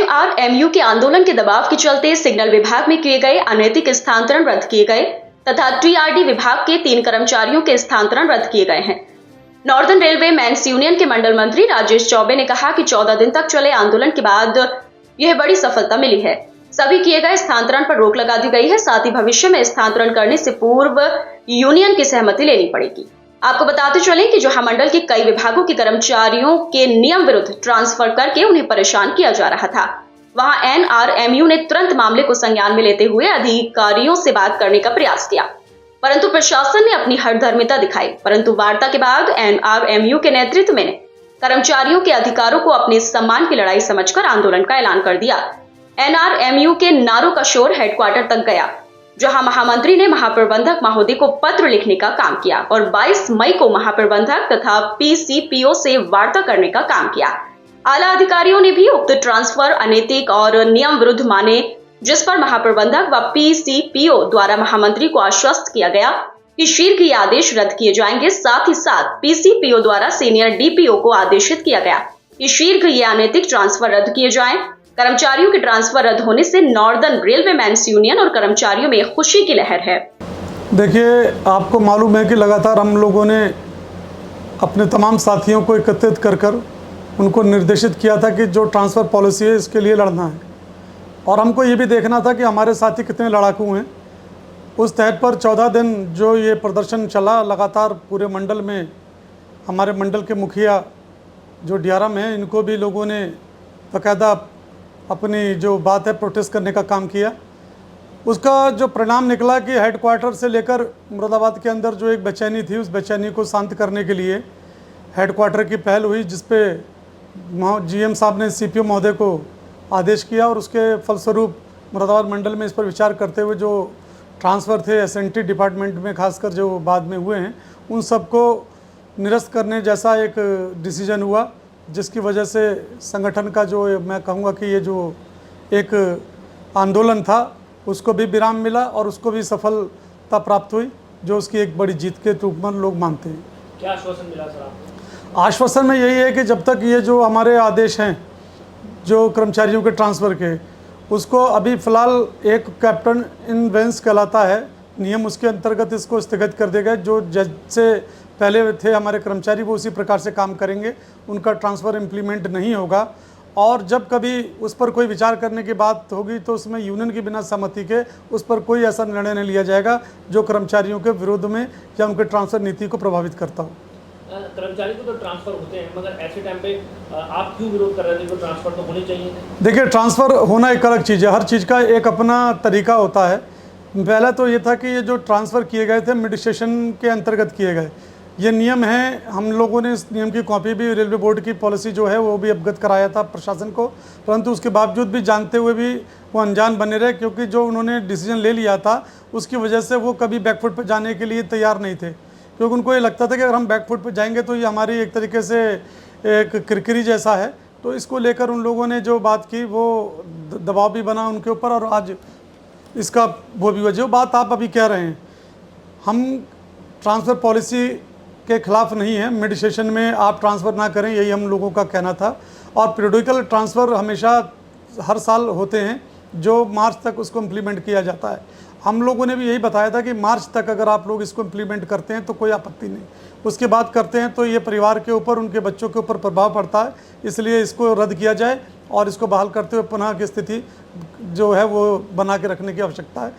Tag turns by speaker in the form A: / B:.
A: NRMU के आंदोलन के दबाव के चलते सिग्नल विभाग में किए गए अनैतिक स्थानांतरण रद्द किए गए तथा टीआरडी विभाग के 3 कर्मचारियों के स्थानांतरण रद्द किए गए हैं। नॉर्दर्न रेलवे मेंस यूनियन के मंडल मंत्री राजेश चौबे ने कहा कि 14 दिन तक चले आंदोलन के बाद यह बड़ी सफलता मिली है। सभी किए गए स्थानांतरण पर रोक लगा दी गई है। साथ ही भविष्य में स्थानांतरण करने से पूर्व यूनियन की सहमति लेनी पड़ेगी। आपको बताते चलें कि जोहा मंडल के कई विभागों के कर्मचारियों के नियम विरुद्ध ट्रांसफर करके उन्हें परेशान किया जा रहा था। वहां एनआरएमयू ने तुरंत मामले को संज्ञान में लेते हुए अधिकारियों से बात करने का प्रयास किया, परंतु प्रशासन ने अपनी हठधर्मिता दिखाई। परंतु वार्ता के बाद एनआरएमयू के नेतृत्व में कर्मचारियों के अधिकारों को अपने सम्मान की लड़ाई समझकर आंदोलन का ऐलान कर दिया। एनआरएमयू के नारों का शोर हेडक्वार्टर तक गया, जहां महामंत्री ने महाप्रबंधक महोदय को पत्र लिखने का काम किया और 22 मई को महाप्रबंधक तथा पीसीपीओ से वार्ता करने का काम किया। आला अधिकारियों ने भी उक्त ट्रांसफर अनैतिक और नियम विरुद्ध माने, जिस पर महाप्रबंधक व पीसीपीओ द्वारा महामंत्री को आश्वस्त किया गया कि शीघ्र ये आदेश रद्द किए जाएंगे। साथ ही साथ पीसीपीओ द्वारा सीनियर डीपीओ को आदेशित किया गया कि शीघ्र ये अनैतिक ट्रांसफर रद्द किए जाएं। कर्मचारियों के ट्रांसफर रद्द होने से नॉर्दर्न रेलवे मेंस यूनियन और कर्मचारियों में खुशी की लहर है।
B: देखिए, आपको मालूम है कि लगातार हम लोगों ने अपने तमाम साथियों को एकत्रित कर उनको निर्देशित किया था कि जो ट्रांसफ़र पॉलिसी है इसके लिए लड़ना है, और हमको ये भी देखना था कि हमारे साथी कितने लड़ाकू हैं। उस तहत पर 14 दिन जो ये प्रदर्शन चला लगातार पूरे मंडल में, हमारे मंडल के मुखिया जो डीआरएम हैं, इनको भी लोगों ने बाकायदा अपनी जो बात है प्रोटेस्ट करने का काम किया। उसका जो परिणाम निकला कि हेडक्वार्टर से लेकर मुरादाबाद के अंदर जो एक बेचैनी थी, उस बेचैनी को शांत करने के लिए हेडक्वार्टर की पहल हुई, जिस पे जीएम साहब ने सीपीओ महोदय को आदेश किया और उसके फलस्वरूप मुरादाबाद मंडल में इस पर विचार करते हुए जो ट्रांसफ़र थे एसएनटी डिपार्टमेंट में खासकर जो बाद में हुए हैं, उन सबको निरस्त करने जैसा एक डिसीजन हुआ, जिसकी वजह से संगठन का जो मैं कहूँगा कि ये जो एक आंदोलन था उसको भी विराम मिला और उसको भी सफलता प्राप्त हुई, जो उसकी एक बड़ी जीत के रूप में लोग मानते हैं।
C: क्या आश्वासन मिला सर आपको?
B: आश्वासन में यही है कि जब तक ये जो हमारे आदेश हैं जो कर्मचारियों के ट्रांसफ़र के, उसको अभी फ़िलहाल एक कैप्टन इन वेंस कहलाता है नियम, उसके अंतर्गत इसको स्थगित कर दिया गया। जो जज से पहले थे हमारे कर्मचारी, वो उसी प्रकार से काम करेंगे, उनका ट्रांसफ़र इम्प्लीमेंट नहीं होगा। और जब कभी उस पर कोई विचार करने की बात होगी तो उसमें यूनियन की बिना सहमति के उस पर कोई ऐसा निर्णय नहीं लिया जाएगा जो कर्मचारियों के विरोध में या उनके ट्रांसफ़र नीति को प्रभावित करता हो।
C: कर्मचारी को तो ट्रांसफ़र होते हैं, मगर ऐसे टाइम पे आप क्यों विरोध कर रहे थे? ट्रांसफ़र तो होने चाहिए। देखिए,
B: ट्रांसफ़र होना एक अलग चीज़ है, हर चीज़ का एक अपना तरीका होता है। पहला तो ये था कि ये जो ट्रांसफ़र किए गए थे एडमिनिस्ट्रेशन के अंतर्गत किए गए, ये नियम है। हम लोगों ने इस नियम की कॉपी भी रेलवे बोर्ड की पॉलिसी जो है वो भी अवगत कराया था प्रशासन को, परंतु उसके बावजूद भी जानते हुए भी वो अनजान बने रहे, क्योंकि जो उन्होंने डिसीजन ले लिया था उसकी वजह से वो कभी बैकफुट पर जाने के लिए तैयार नहीं थे, क्योंकि उनको ये लगता था कि अगर हम बैकफुट पर जाएंगे तो ये हमारी एक तरीके से एक किरकिरी जैसा है। तो इसको लेकर उन लोगों ने जो बात की वो दबाव भी बना उनके ऊपर, और आज इसका वो भी वजह बात आप अभी कह रहे हैं, हम ट्रांसफ़र पॉलिसी के खिलाफ नहीं है। मिड सेशन में आप ट्रांसफ़र ना करें, यही हम लोगों का कहना था। और पीरियडिकल ट्रांसफ़र हमेशा हर साल होते हैं, जो मार्च तक उसको इम्प्लीमेंट किया जाता है। हम लोगों ने भी यही बताया था कि मार्च तक अगर आप लोग इसको इम्प्लीमेंट करते हैं तो कोई आपत्ति नहीं, उसके बाद करते हैं तो ये परिवार के ऊपर, उनके बच्चों के ऊपर प्रभाव पड़ता है, इसलिए इसको रद्द किया जाए और इसको बहाल करते हुए पुनः की स्थिति जो है वो बना के रखने की आवश्यकता है।